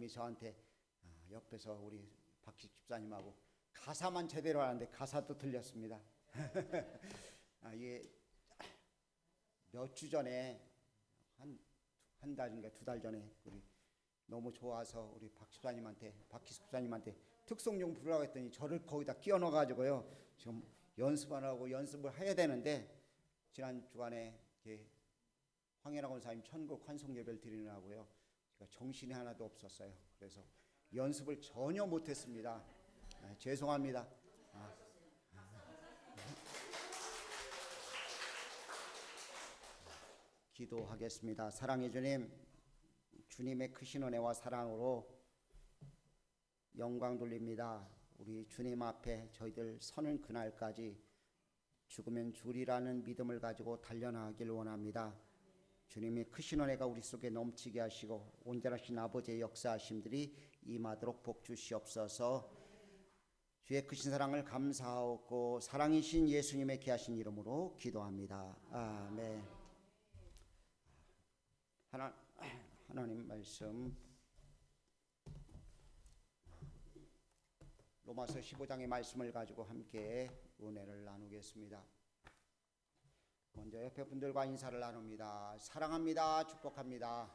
분이 저한테 옆에서 우리 박식 집사님하고 가사만 제대로 하는데 가사도 틀렸습니다. 이게 몇 주 전에 한 달인가 2달 전에 우리 너무 좋아서 우리 박식 집사님한테 특송용 부르라고 했더니 저를 거기다 끼워 넣어가지고요. 지금 연습을 해야 되는데 지난 주간에 황현아 권사님 천국 환송 예배를 드리느라고요. 제가 정신이 하나도 없었어요. 그래서 연습을 전혀 못했습니다. 죄송합니다. 기도하겠습니다. 사랑의 주님, 주님의 크신 은혜와 사랑으로 영광 돌립니다. 우리 주님 앞에 저희들 서는 그날까지 죽으면 주리라는 믿음을 가지고 달려나가길 원합니다. 주님의 크신 은혜가 우리 속에 넘치게 하시고 온전하신 아버지의 역사하심들이 임하도록 복 주시옵소서. 주의 크신 사랑을 감사하고 사랑이신 예수님의 귀하신 이름으로 기도합니다. 아멘. 하나님 말씀 로마서 15장의 말씀을 가지고 함께 은혜를 나누겠습니다. 먼저 옆에 분들과 인사를 나눕니다. 사랑합니다. 축복합니다.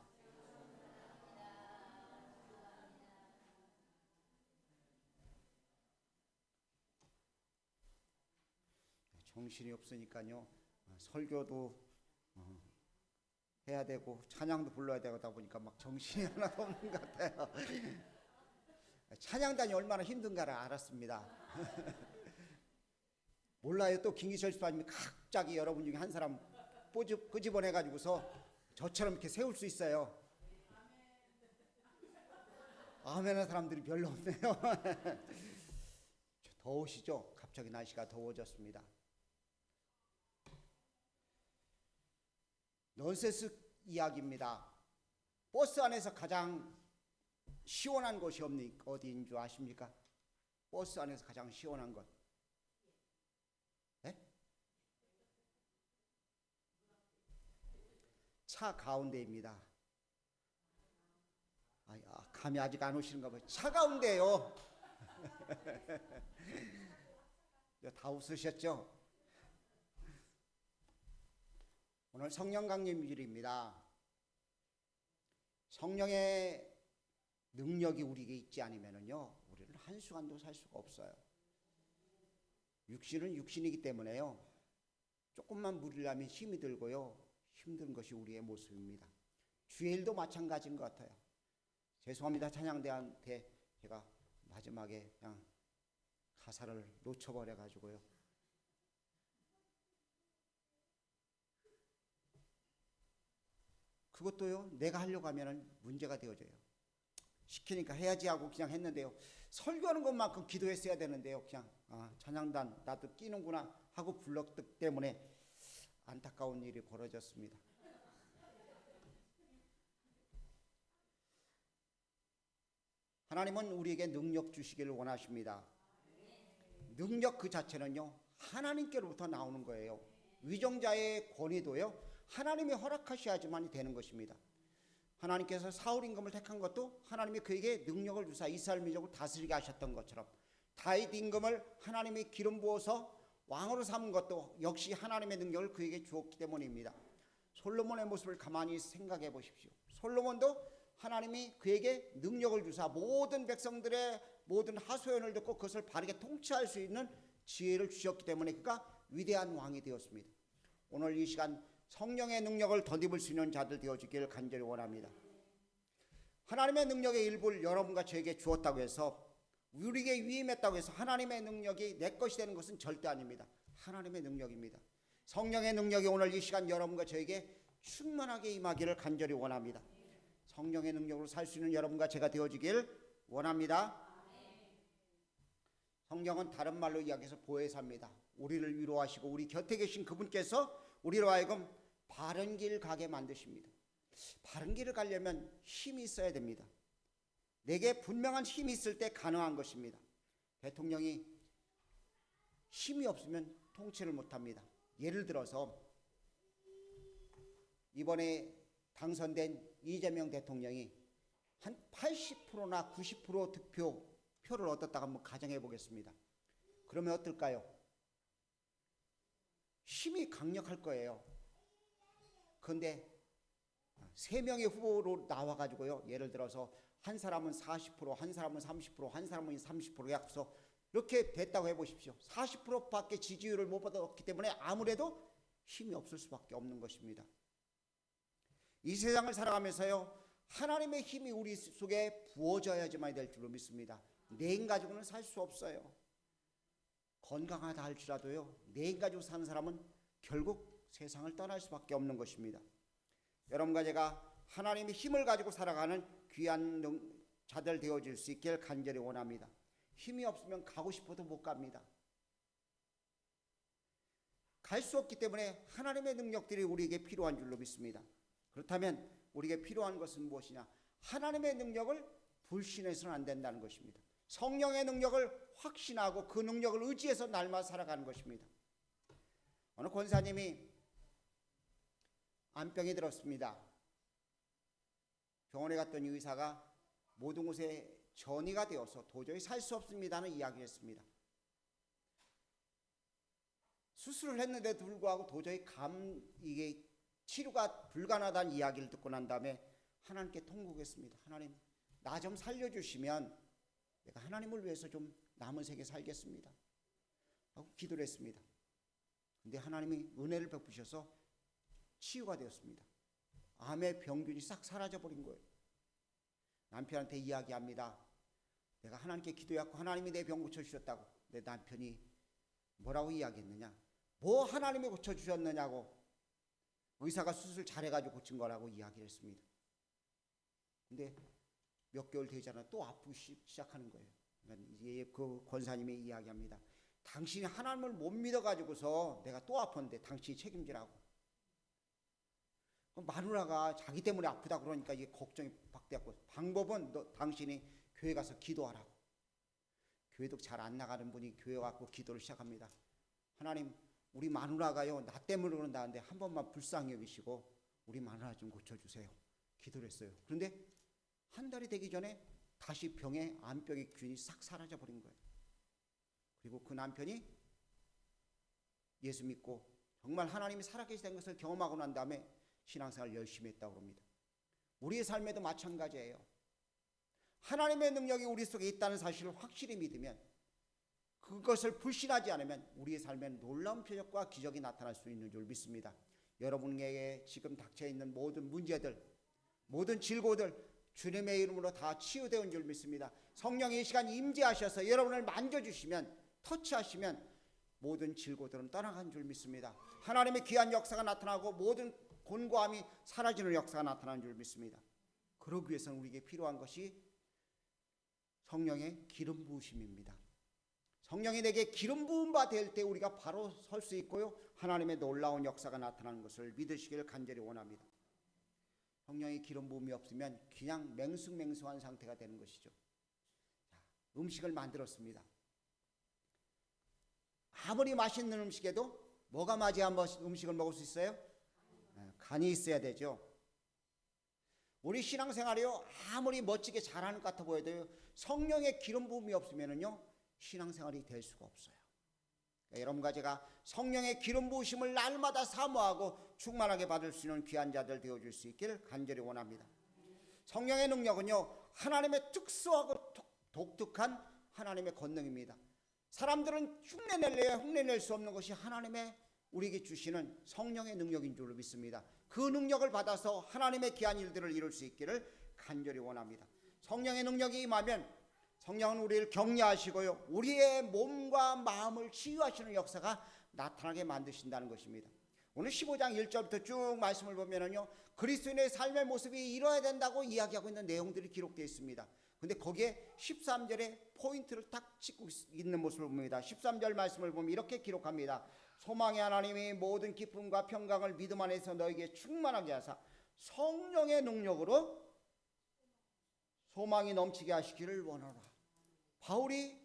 정신이 없으니까요. 설교도 해야 되고 찬양도 불러야 되다 보니까 막 정신이 하나도 없는 것 같아요. 찬양단이 얼마나 힘든가를 알았습니다. 몰라요. 또 김기철 집사님이 갑자기 여러분 중에 한 사람 끄집어내가지고서 저처럼 이렇게 세울 수 있어요. 아멘하는 사람들이 별로 없네요. 더우시죠? 갑자기 날씨가 더워졌습니다. 넌센스 이야기입니다. 버스 안에서 가장 시원한 곳이 어디인 줄 아십니까? 버스 안에서 가장 시원한 것. 네? 차 가운데입니다. 감이 아직 안 오시는가 봐요. 차 가운데요. 다 웃으셨죠? 오늘 성령 강림주일입니다. 성령의 능력이 우리에게 있지 않으면요, 우리는 한순간도 살 수가 없어요. 육신은 육신이기 때문에요, 조금만 무리라면 힘이 들고요, 힘든 것이 우리의 모습입니다. 주의 일도 마찬가지인 것 같아요. 죄송합니다. 찬양대한테 제가 마지막에 그냥 가사를 놓쳐버려 가지고요. 그것도요, 내가 하려고 하면 문제가 되어져요. 시키니까 해야지 하고 그냥 했는데요, 설교하는 것만큼 기도했어야 되는데요, 그냥 찬양단 나도 끼는구나 하고 불렀기 때문에 안타까운 일이 벌어졌습니다. 하나님은 우리에게 능력 주시기를 원하십니다. 능력 그 자체는요, 하나님께로부터 나오는 거예요. 위정자의 권위도요, 하나님이 허락하셔야지만 되는 것입니다. 하나님께서 사울 임금을 택한 것도 하나님이 그에게 능력을 주사 이스라엘 민족을 다스리게 하셨던 것처럼, 다윗 임금을 하나님이 기름 부어서 왕으로 삼은 것도 역시 하나님의 능력을 그에게 주었기 때문입니다. 솔로몬의 모습을 가만히 생각해 보십시오. 솔로몬도 하나님이 그에게 능력을 주사 모든 백성들의 모든 하소연을 듣고 그것을 바르게 통치할 수 있는 지혜를 주셨기 때문에 그가 위대한 왕이 되었습니다. 오늘 이 시간 성령의 능력을 덧입을 수 있는 자들 되어주기를 간절히 원합니다. 하나님의 능력의 일부를 여러분과 저에게 주었다고 해서, 우리에게 위임했다고 해서 하나님의 능력이 내 것이 되는 것은 절대 아닙니다. 하나님의 능력입니다. 성령의 능력이 오늘 이 시간 여러분과 저에게 충만하게 임하기를 간절히 원합니다. 성령의 능력으로 살 수 있는 여러분과 제가 되어주길 원합니다. 성령은 다른 말로 이야기해서 보혜사입니다. 우리를 위로하시고 우리 곁에 계신 그분께서 우리로 하여금 바른 길 가게 만드십니다. 바른 길을 가려면 힘이 있어야 됩니다. 내게 분명한 힘이 있을 때 가능한 것입니다. 대통령이 힘이 없으면 통치를 못합니다. 예를 들어서 이번에 당선된 이재명 대통령이 한 80%나 90% 표를 얻었다가 한번 가정해 보겠습니다. 그러면 어떨까요? 힘이 강력할 거예요. 그런데 3명의 후보로 나와가지고요, 예를 들어서 한 사람은 40%, 한 사람은 30%, 한 사람은 30% 약서 이렇게 됐다고 해보십시오. 40%밖에 지지율을 못 받았기 때문에 아무래도 힘이 없을 수밖에 없는 것입니다. 이 세상을 살아가면서요, 하나님의 힘이 우리 속에 부어져야지만 될 줄로 믿습니다. 내 힘 가지고는 살 수 없어요. 건강하다 할지라도요, 내 힘 가지고 사는 사람은 결국 세상을 떠날 수밖에 없는 것입니다. 여러분과 제가 하나님의 힘을 가지고 살아가는 귀한 자들 되어질 수 있길 간절히 원합니다. 힘이 없으면 가고 싶어도 못 갑니다. 갈 수 없기 때문에 하나님의 능력들이 우리에게 필요한 줄로 믿습니다. 그렇다면 우리에게 필요한 것은 무엇이냐? 하나님의 능력을 불신해서는 안 된다는 것입니다. 성령의 능력을 확신하고 그 능력을 의지해서 날마다 살아가는 것입니다. 어느 권사님이 암병이 들었습니다. 병원에 갔더니 의사가 모든 곳에 전이가 되어서 도저히 살 수 없습니다는 이야기를 했습니다. 수술을 했는데도 불구하고 도저히 이게 치료가 불가능하다는 이야기를 듣고 난 다음에 하나님께 통곡했습니다. 하나님, 나 좀 살려주시면 내가 하나님을 위해서 좀 남은 세계 살겠습니다 하고 기도를 했습니다. 근데 하나님이 은혜를 베푸셔서 치유가 되었습니다. 암의 병균이 싹 사라져버린 거예요. 남편한테 이야기합니다. 내가 하나님께 기도했고 하나님이 내 병 고쳐주셨다고. 내 남편이 뭐라고 이야기했느냐? 뭐 하나님이 고쳐주셨느냐고. 의사가 수술 잘해가지고 고친 거라고 이야기를 했습니다. 근데 몇 개월 되지 않아 또 아프기 시작하는 거예요. 그러니까 그 권사님이 이야기합니다. 당신이 하나님을 못 믿어가지고서 내가 또 아팠는데 당신이 책임지라고. 마누라가 자기 때문에 아프다 그러니까 이게 걱정이 박대고, 방법은 당신이 교회 가서 기도하라고. 교회도 잘 안 나가는 분이 교회 와서 기도를 시작합니다. 하나님, 우리 마누라가요 나 때문에 그런다는데 한 번만 불쌍히 여기시고 우리 마누라 좀 고쳐주세요. 기도를 했어요. 그런데 한 달이 되기 전에 다시 병에 암병의 균이 싹 사라져 버린 거예요. 그리고 그 남편이 예수 믿고 정말 하나님이 살아계시다는 것을 경험하고 난 다음에 신앙생활을 열심히 했다고 합니다. 우리의 삶에도 마찬가지예요. 하나님의 능력이 우리 속에 있다는 사실을 확실히 믿으면, 그것을 불신하지 않으면 우리의 삶엔 놀라운 표적과 기적이 나타날 수 있는 줄 믿습니다. 여러분에게 지금 닥쳐있는 모든 문제들, 모든 질고들 주님의 이름으로 다 치유되는 줄 믿습니다. 성령이 이 시간 임재하셔서 여러분을 만져주시면, 터치하시면 모든 질고들은 떠나간 줄 믿습니다. 하나님의 귀한 역사가 나타나고 모든 곤고함이 사라지는 역사가 나타나는 줄 믿습니다. 그러기 위해서는 우리에게 필요한 것이 성령의 기름 부으심입니다. 성령이 내게 기름 부음 바 될 때 우리가 바로 설 수 있고요, 하나님의 놀라운 역사가 나타나는 것을 믿으시기를 간절히 원합니다. 성령의 기름 부음이 없으면 그냥 맹숭맹숭한 상태가 되는 것이죠. 음식을 만들었습니다. 아무리 맛있는 음식에도 뭐가 맞아야 음식을 먹을 수 있어요? 간이 있어야 되죠. 우리 신앙생활이요, 아무리 멋지게 잘하는 것 같아 보여도 성령의 기름 부음이 없으면요 신앙생활이 될 수가 없어요. 그러니까 여러분과 제가 성령의 기름 부으심을 날마다 사모하고 충만하게 받을 수 있는 귀한 자들 되어줄 수 있기를 간절히 원합니다. 성령의 능력은요, 하나님의 특수하고 독특한 하나님의 권능입니다. 사람들은 흉내낼 수 없는 것이 하나님의 우리에게 주시는 성령의 능력인 줄로 믿습니다. 그 능력을 받아서 하나님의 귀한 일들을 이룰 수 있기를 간절히 원합니다. 성령의 능력이 임하면 성령은 우리를 격려하시고요, 우리의 몸과 마음을 치유하시는 역사가 나타나게 만드신다는 것입니다. 오늘 15장 1절부터 쭉 말씀을 보면은요, 그리스도인의 삶의 모습이 이뤄야 된다고 이야기하고 있는 내용들이 기록되어 있습니다. 근데 거기에 13절에 포인트를 딱 찍고 있는 모습을 봅니다. 13절 말씀을 보면 이렇게 기록합니다. 소망의 하나님이 모든 기쁨과 평강을 믿음 안에서 너에게 충만하게 하사 성령의 능력으로 소망이 넘치게 하시기를 원하노라. 바울이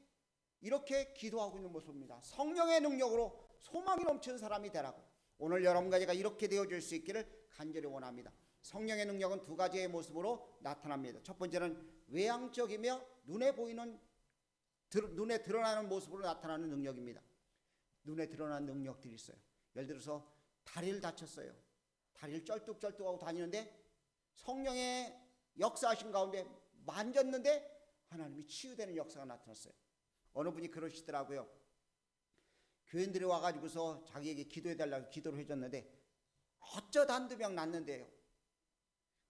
이렇게 기도하고 있는 모습입니다. 성령의 능력으로 소망이 넘치는 사람이 되라고. 오늘 여러분과 제가 이렇게 되어줄 수 있기를 간절히 원합니다. 성령의 능력은 두 가지의 모습으로 나타납니다. 첫 번째는 외향적이며 눈에 드러나는 모습으로 나타나는 능력입니다. 눈에 드러나는 능력들이 있어요. 예를 들어서 다리를 다쳤어요. 다리를 쩔뚝쩔뚝하고 다니는데 성령의 역사하신 가운데 만졌는데 하나님이 치유되는 역사가 나타났어요. 어느 분이 그러시더라고요. 교인들이 와가지고서 자기에게 기도해달라고 기도를 해줬는데 어쩌다 한두 명 났는데요.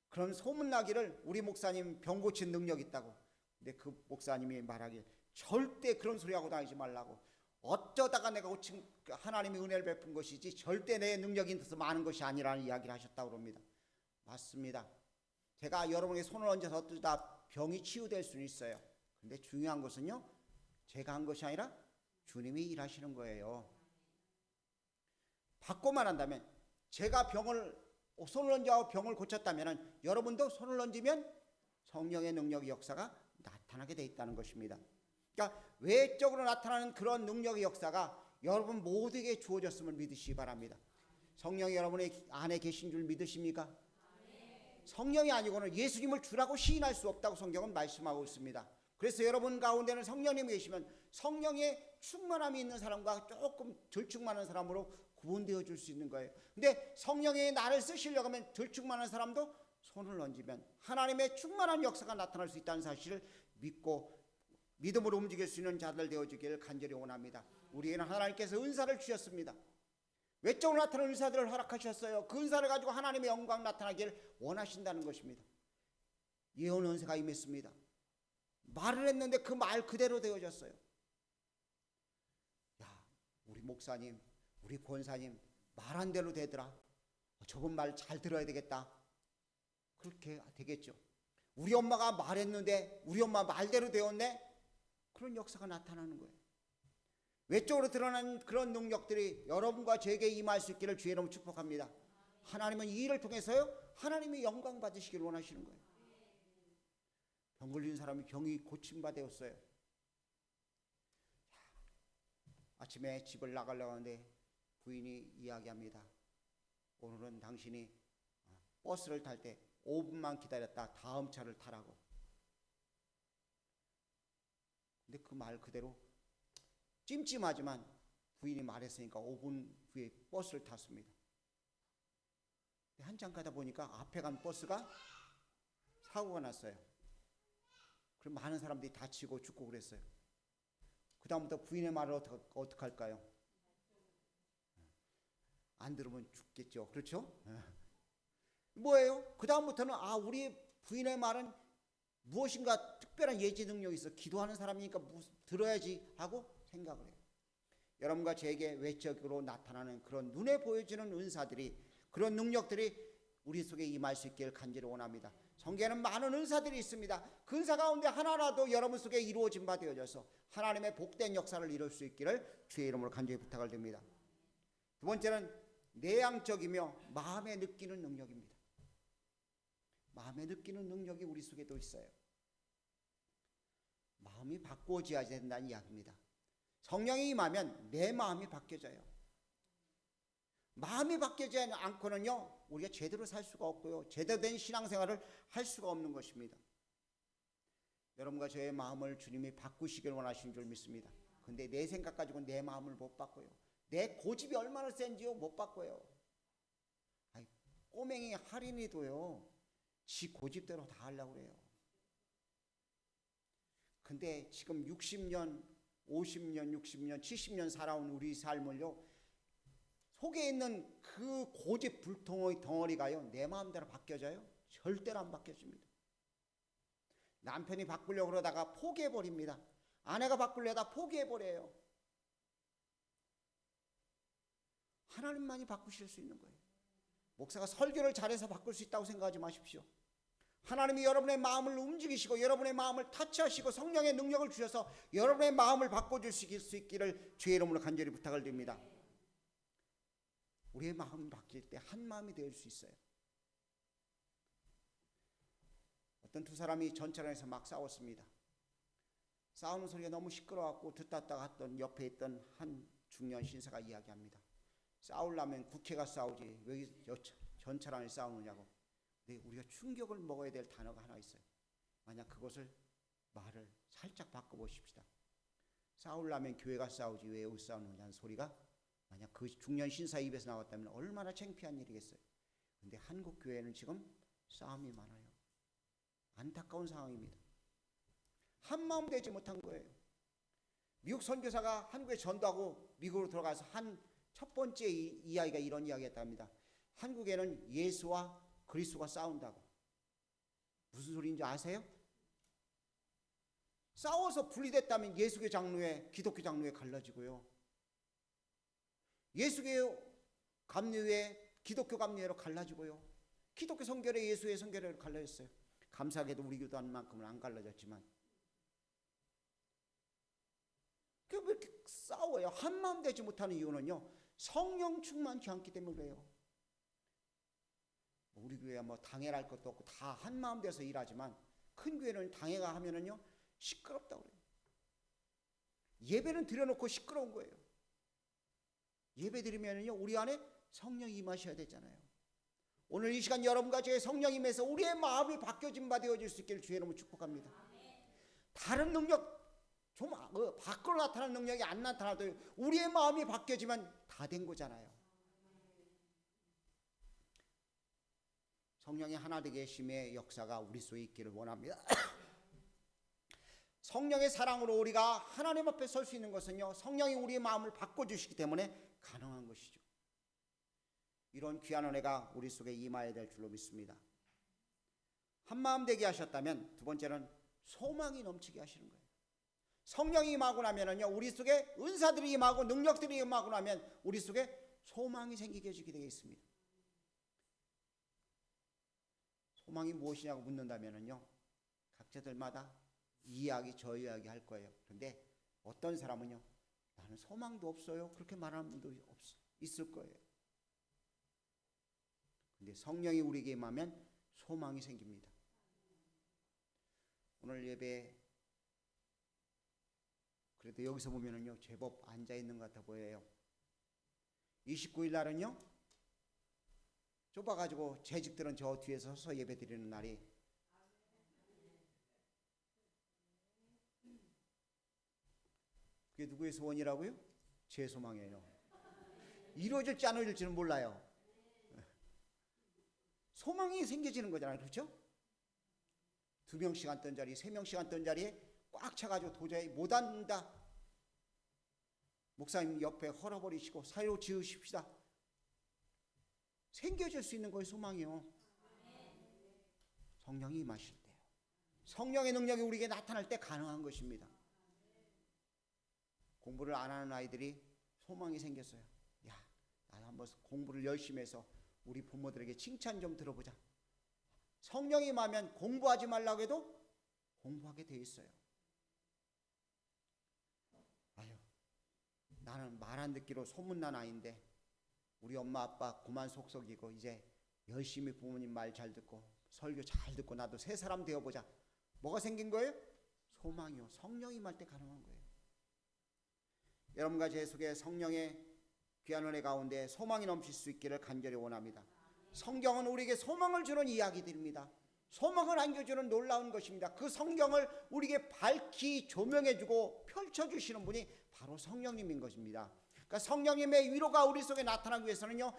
그런 소문나기를 우리 목사님 병 고친 능력 있다고. 근데 그 목사님이 말하길 절대 그런 소리 하고 다니지 말라고. 어쩌다가 내가 고친 하나님이 은혜를 베푼 것이지 절대 내 능력이 있어서 많은 것이 아니라는 이야기를 하셨다고 합니다. 맞습니다. 제가 여러분의 손을 얹어서 어쩌다 병이 치유될 수는 있어요. 근데 중요한 것은요, 제가 한 것이 아니라 주님이 일하시는 거예요. 바꿔만 한다면, 제가 손을 얹어 병을 고쳤다면 여러분도 손을 얹으면 성령의 능력의 역사가 나타나게 돼 있다는 것입니다. 그러니까 외적으로 나타나는 그런 능력의 역사가 여러분 모두에게 주어졌음을 믿으시기 바랍니다. 성령이 여러분의 안에 계신 줄 믿으십니까? 성령이 아니고는 예수님을 주라고 시인할 수 없다고 성경은 말씀하고 있습니다. 그래서 여러분 가운데는 성령님이 계시면 성령의 충만함이 있는 사람과 조금 덜 충만한 사람으로 구분되어 줄 수 있는 거예요. 근데 성령이 나를 쓰시려고 하면 덜 충만한 사람도 손을 얹으면 하나님의 충만한 역사가 나타날 수 있다는 사실을 믿고 믿음으로 움직일 수 있는 자들 되어주기를 간절히 원합니다. 우리에게는 하나님께서 은사를 주셨습니다. 외적으로 나타나는 은사들을 허락하셨어요. 그 은사를 가지고 하나님의 영광 나타나기를 원하신다는 것입니다. 예언 은사가 임했습니다. 말을 했는데 그 말 그대로 되어졌어요. 야, 우리 목사님, 우리 권사님 말한 대로 되더라. 저분 말 잘 들어야 되겠다. 그렇게 되겠죠. 우리 엄마가 말했는데 우리 엄마 말대로 되었네. 그런 역사가 나타나는 거예요. 외적으로 드러난 그런 능력들이 여러분과 저에게 임할 수 있기를 주의 이름으로 축복합니다. 하나님은 이 일을 통해서요, 하나님이 영광 받으시기를 원하시는 거예요. 병 걸린 사람이 병이 고침받았어요. 아침에 집을 나가려고 하는데 부인이 이야기합니다. 오늘은 당신이 버스를 탈 때 5분만 기다렸다 다음 차를 타라고. 근데 그 말 그대로 찜찜하지만 부인이 말했으니까 5분 후에 버스를 탔습니다. 한참 가다 보니까 앞에 간 버스가 사고가 났어요. 그럼 많은 사람들이 다치고 죽고 그랬어요. 그 다음부터 부인의 말을 어떻게 할까요? 안 들으면 죽겠죠. 그렇죠? 뭐예요? 그 다음부터는 우리 부인의 말은 무엇인가 특별한 예지 능력이 있어. 기도하는 사람이니까 들어야지 하고 생각을 해요. 여러분과 저에게 외적으로 나타나는 그런 눈에 보여지는 은사들이, 그런 능력들이 우리 속에 임할 수 있기를 간절히 원합니다. 성경에는 많은 은사들이 있습니다. 그 은사 가운데 하나라도 여러분 속에 이루어진 바 되어져서 하나님의 복된 역사를 이룰 수 있기를 주의 이름으로 간절히 부탁을 드립니다. 두 번째는 내향적이며 마음에 느끼는 능력입니다. 마음에 느끼는 능력이 우리 속에도 있어요. 마음이 바꾸어져야 된다는 이야기입니다. 성령이 임하면 내 마음이 바뀌어져요. 마음이 바뀌지 않고는요, 우리가 제대로 살 수가 없고요, 제대로 된 신앙생활을 할 수가 없는 것입니다. 여러분과 저의 마음을 주님이 바꾸시길 원하시는 줄 믿습니다. 근데 내 생각 가지고 내 마음을 못 바꿔요. 내 고집이 얼마나 센지요, 못 바꿔요. 꼬맹이 할인이도요, 지 고집대로 다 하려고 그래요. 근데 지금 60년, 50년, 60년, 70년 살아온 우리 삶을요, 속에 있는 그 고집 불통의 덩어리가요, 내 마음대로 바뀌어져요? 절대로 안 바뀌어집니다. 남편이 바꾸려고 그러다가 포기해버립니다. 아내가 바꾸려다 포기해버려요. 하나님만이 바꾸실 수 있는 거예요. 목사가 설교를 잘해서 바꿀 수 있다고 생각하지 마십시오. 하나님이 여러분의 마음을 움직이시고 여러분의 마음을 터치하시고 성령의 능력을 주셔서 여러분의 마음을 바꿔주실 수 있기를 주의 이름으로 간절히 부탁을 드립니다. 우리의 마음이 바뀔 때 한 마음이 될 수 있어요. 어떤 두 사람이 전철안에서 막 싸웠습니다. 싸우는 소리가 너무 시끄러워갖고 듣다 했던 옆에 있던 한 중년 신사가 이야기합니다. 싸우려면 국회가 싸우지 왜 전철안에 싸우느냐고. 근데 우리가 충격을 먹어야 될 단어가 하나 있어요. 만약 그것을 말을 살짝 바꿔보십시다. 싸우려면 교회가 싸우지 왜 여기 싸우느냐는 소리가 만약 그 중년 신사 입에서 나왔다면 얼마나 창피한 일이겠어요. 근데 한국 교회는 지금 싸움이 많아요. 안타까운 상황입니다. 한마음 되지 못한 거예요. 미국 선교사가 한국에 전도하고 미국으로 들어가서 한 첫 번째 이야기가 이런 이야기였답니다. 한국에는 예수와 그리스도가 싸운다고. 무슨 소리인지 아세요? 싸워서 분리됐다면 예수교 장로회, 기독교 장로회 갈라지고요. 예수교 감리회, 기독교 감리회로 갈라지고요. 기독교 성결회, 예수의 성결회로 갈라졌어요. 감사하게도 우리 교도 한 만큼은 안 갈라졌지만. 왜 이렇게 싸워요? 한마음 되지 못하는 이유는요, 성령 충만치 않기 때문에 그래요. 우리 교회야 뭐 당회할 것도 없고 다 한마음 돼서 일하지만 큰 교회는 당회가 하면은요 시끄럽다고 그래요. 예배는 드려놓고 시끄러운 거예요. 예배 드리면은요 우리 안에 성령이 임하셔야 되잖아요. 오늘 이 시간 여러분 가정에 성령이 임해서 우리의 마음이 바뀌어진 바 되어질 수 있기를 주의 이름으로 축복합니다. 다른 능력 좀 밖으로 나타나는 능력이 안 나타나도 우리의 마음이 바뀌어지면 다 된 거잖아요. 성령의 하나 되게 심의 역사가 우리 속에 있기를 원합니다. 성령의 사랑으로 우리가 하나님 앞에 설 수 있는 것은요, 성령이 우리의 마음을 바꿔주시기 때문에 가능한 것이죠. 이런 귀한 은혜가 우리 속에 임하여야 될 줄로 믿습니다. 한마음 되게 하셨다면 두 번째는 소망이 넘치게 하시는 거예요. 성령이 임하고 나면은요, 우리 속에 은사들이 임하고 능력들이 임하고 나면 우리 속에 소망이 생기게 해주게 되어 있습니다. 소망이 무엇이냐고 묻는다면은요, 각자들마다 이 이야기 저 이야기 할 거예요. 그런데 어떤 사람은요, 나는 소망도 없어요, 그렇게 말하는 분도 있을 거예요. 근데 성령이 우리에게 임하면 소망이 생깁니다. 오늘 예배 그래도 여기서 보면은요 제법 앉아 있는 것 같아 보여요. 29일 날은요 좁아가지고 재직들은 저 뒤에서 서서 예배 드리는 날이, 그게 누구의 소원이라고요? 제 소망이에요. 이루어질지 안 이루어질지는 몰라요. 소망이 생겨지는 거잖아요. 그렇죠? 2명씩 앉던 자리, 3명씩 앉던 자리에 꽉 차가지고 도저히 못 앉는다. 목사님 옆에 헐어버리시고 사이로 지으십시다. 생겨질 수 있는 거예요. 소망이요. 성령이 임하실 때요. 성령의 능력이 우리에게 나타날 때 가능한 것입니다. 공부를 안 하는 아이들이 소망이 생겼어요. 야, 나도 한번 공부를 열심히 해서 우리 부모들에게 칭찬 좀 들어보자. 성령이 임하면 공부하지 말라고 해도 공부하게 돼 있어요. 아유, 나는 말 안 듣기로 소문난 아이인데 우리 엄마 아빠 그만 속썩이고 이제 열심히 부모님 말 잘 듣고 설교 잘 듣고 나도 새 사람 되어보자. 뭐가 생긴 거예요? 소망이요. 성령이 임할 때 가능한 거예요. 여러분과 제 속에 성령의 귀한 은혜 가운데 소망이 넘칠 수 있기를 간절히 원합니다. 성경은 우리에게 소망을 주는 이야기들입니다. 소망을 안겨주는 놀라운 것입니다. 그 성경을 우리에게 밝히 조명해주고 펼쳐주시는 분이 바로 성령님인 것입니다. 그러니까 성령님의 위로가 우리 속에 나타나기 위해서는요,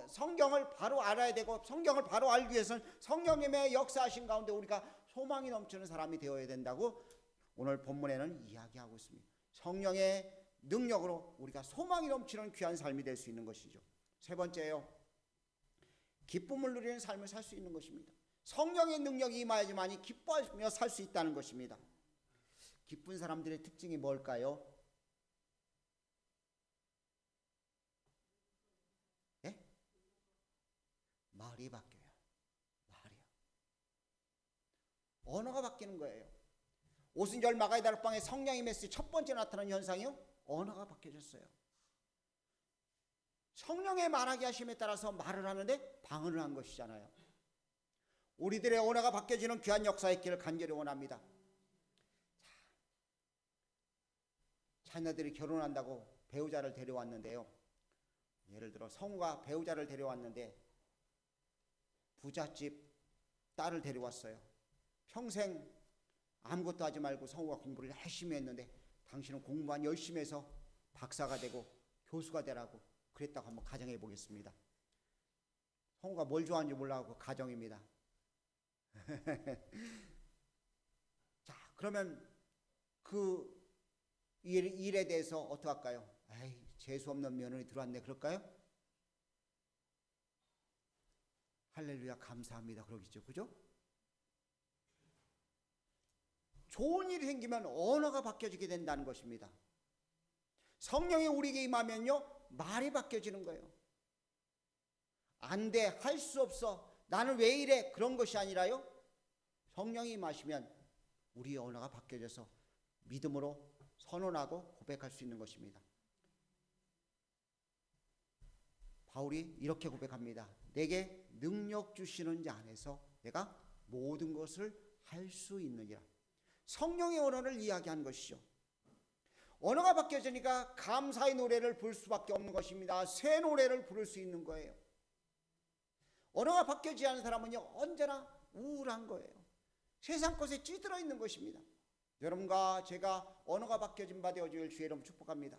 성경을 바로 알아야 되고, 성경을 바로 알기 위해서는 성령님의 역사하신 가운데 우리가 소망이 넘치는 사람이 되어야 된다고 오늘 본문에는 이야기하고 있습니다. 성령의 능력으로 우리가 소망이 넘치는 귀한 삶이 될 수 있는 것이죠. 세 번째요, 기쁨을 누리는 삶을 살 수 있는 것입니다. 성령의 능력이 임하야지만이 기뻐하며 살 수 있다는 것입니다. 기쁜 사람들의 특징이 뭘까요? 예? 말이 바뀌어요. 말이요. 언어가 바뀌는 거예요. 오순절 마가의 다락방에 성령이 임했을 첫 번째 나타난 현상이요, 언어가 바뀌어졌어요. 성령의 말하게 하심에 따라서 말을 하는데 방언을 한 것이잖아요. 우리들의 언어가 바뀌어지는 귀한 역사의 길을 간절히 원합니다. 자녀들이 결혼한다고 배우자를 데려왔는데요, 예를 들어 성우가 배우자를 데려왔는데 부잣집 딸을 데려왔어요. 평생 아무것도 하지 말고 성우가 공부를 열심히 했는데 당신은 공부만 열심히 해서 박사가 되고 교수가 되라고 그랬다고 한번 가정해 보겠습니다. 성우가 뭘 좋아하는지 몰라고 가정입니다. 자, 그러면 그 일에 대해서 어떻게 할까요? 에이, 재수 없는 며느리 들어왔네 그럴까요? 할렐루야 감사합니다 그러겠죠. 그죠? 좋은 일이 생기면 언어가 바뀌어지게 된다는 것입니다. 성령이 우리에게 임하면요 말이 바뀌어지는 거예요. 안 돼, 할 수 없어, 나는 왜 이래, 그런 것이 아니라요, 성령이 임하시면 우리의 언어가 바뀌어져서 믿음으로 선언하고 고백할 수 있는 것입니다. 바울이 이렇게 고백합니다. 내게 능력 주시는 자 안에서 내가 모든 것을 할 수 있느니라. 성령의 언어를 이야기한 것이죠. 언어가 바뀌어지니까 감사의 노래를 부를 수밖에 없는 것입니다. 새 노래를 부를 수 있는 거예요. 언어가 바뀌어지지 않은 사람은요 언제나 우울한 거예요. 세상 것에 찌들어 있는 것입니다. 여러분과 제가 언어가 바뀌어진 바 되어질 주의 이름 축복합니다.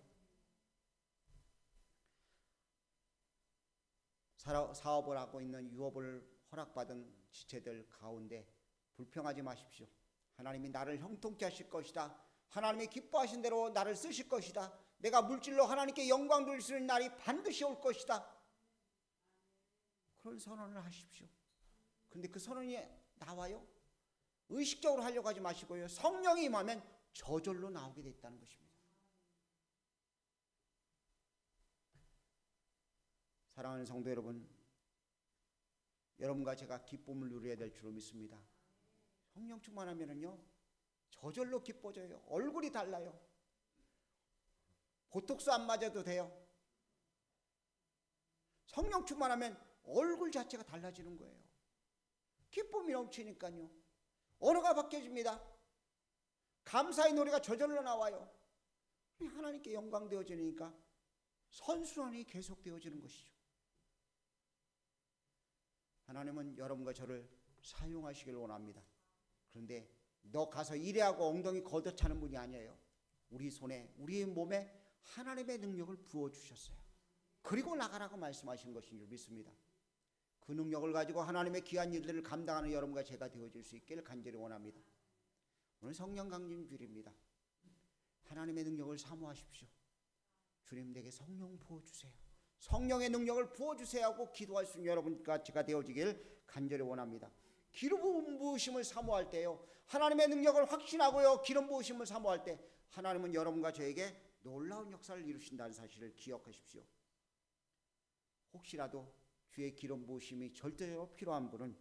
사업을 하고 있는 유업을 허락받은 지체들 가운데 불평하지 마십시오. 하나님이 나를 형통케 하실 것이다. 하나님이 기뻐하신 대로 나를 쓰실 것이다. 내가 물질로 하나님께 영광 돌릴 수 있는 날이 반드시 올 것이다. 그런 선언을 하십시오. 그런데 그 선언이 나와요? 의식적으로 하려고 하지 마시고요. 성령이 임하면 저절로 나오게 됐다는 것입니다. 사랑하는 성도 여러분, 여러분과 제가 기쁨을 누려야 될 줄로 믿습니다. 성령 충만하면은요 저절로 기뻐져요. 얼굴이 달라요. 보톡스 안 맞아도 돼요. 성령 충만하면 얼굴 자체가 달라지는 거예요. 기쁨이 넘치니까요. 언어가 바뀌어집니다. 감사의 노래가 저절로 나와요. 하나님께 영광 되어지니까 선순환이 계속되어지는 것이죠. 하나님은 여러분과 저를 사용하시길 원합니다. 그런데 너 가서 일해하고 엉덩이 걷어차는 분이 아니에요. 우리 손에, 우리 몸에 하나님의 능력을 부어주셨어요. 그리고 나가라고 말씀하신 것인 줄 믿습니다. 그 능력을 가지고 하나님의 귀한 일들을 감당하는 여러분과 제가 되어질 수 있기를 간절히 원합니다. 오늘 성령 강림 주일입니다. 하나님의 능력을 사모하십시오. 주님 내게 성령 부어주세요. 성령의 능력을 부어주세요 하고 기도할 수 있는 여러분과 제가 되어지길 간절히 원합니다. 기름 부으심을 사모할 때요, 하나님의 능력을 확신하고요 기름 부으심을 사모할 때 하나님은 여러분과 저에게 놀라운 역사를 이루신다는 사실을 기억하십시오. 혹시라도 주의 기름 부으심이 절대로 필요한 분은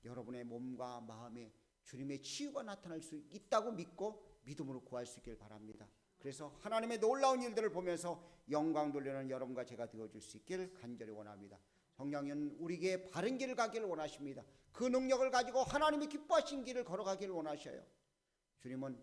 여러분의 몸과 마음에 주님의 치유가 나타날 수 있다고 믿고 믿음으로 구할 수 있길 바랍니다. 그래서 하나님의 놀라운 일들을 보면서 영광 돌리는 여러분과 제가 되어줄 수 있길 간절히 원합니다. 성령은 우리에게 바른 길을 가기를 원하십니다. 그 능력을 가지고 하나님이 기뻐하신 길을 걸어가기를 원하셔요. 주님은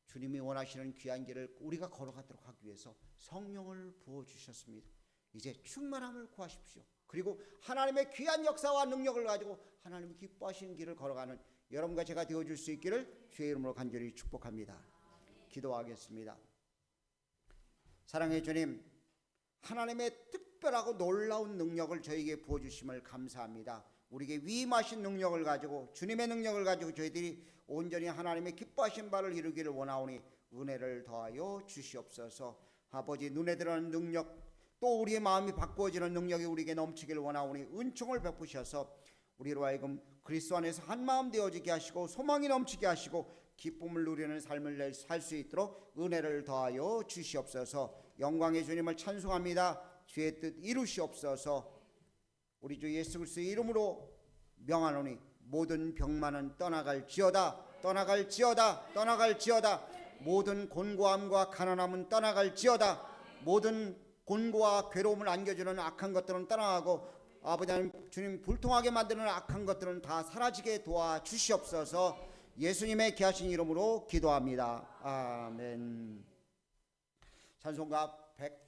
주님이 원하시는 귀한 길을 우리가 걸어가도록 하기 위해서 성령을 부어주셨습니다. 이제 충만함을 구하십시오. 그리고 하나님의 귀한 역사와 능력을 가지고 하나님이 기뻐하시는 길을 걸어가는 여러분과 제가 되어줄 수 있기를 주의 이름으로 간절히 축복합니다. 기도하겠습니다. 사랑의 주님, 하나님의 특별하고 놀라운 능력을 저에게 부어주심을 감사합니다. 우리에게 위임하신 능력을 가지고, 주님의 능력을 가지고 저희들이 온전히 하나님의 기뻐하신 바를 이루기를 원하오니 은혜를 더하여 주시옵소서. 아버지, 눈에 들어가는 능력, 또 우리의 마음이 바꾸어지는 능력이 우리에게 넘치기를 원하오니 은총을 베푸셔서 우리로 하여금 그리스도 안에서 한마음 되어지게 하시고 소망이 넘치게 하시고 기쁨을 누리는 삶을 살 수 있도록 은혜를 더하여 주시옵소서. 영광의 주님을 찬송합니다. 주의 뜻 이루시옵소서. 우리 주 예수 그리스도의 이름으로 명하노니 모든 병만은 떠나갈지어다. 떠나갈지어다. 떠나갈지어다. 모든 곤고함과 가난함은 떠나갈지어다. 모든 곤고와 괴로움을 안겨주는 악한 것들은 떠나가고 아버지 하나님, 주님 불통하게 만드는 악한 것들은 다 사라지게 도와주시옵소서. 예수님의 귀하신 이름으로 기도합니다. 아멘. 찬송가 100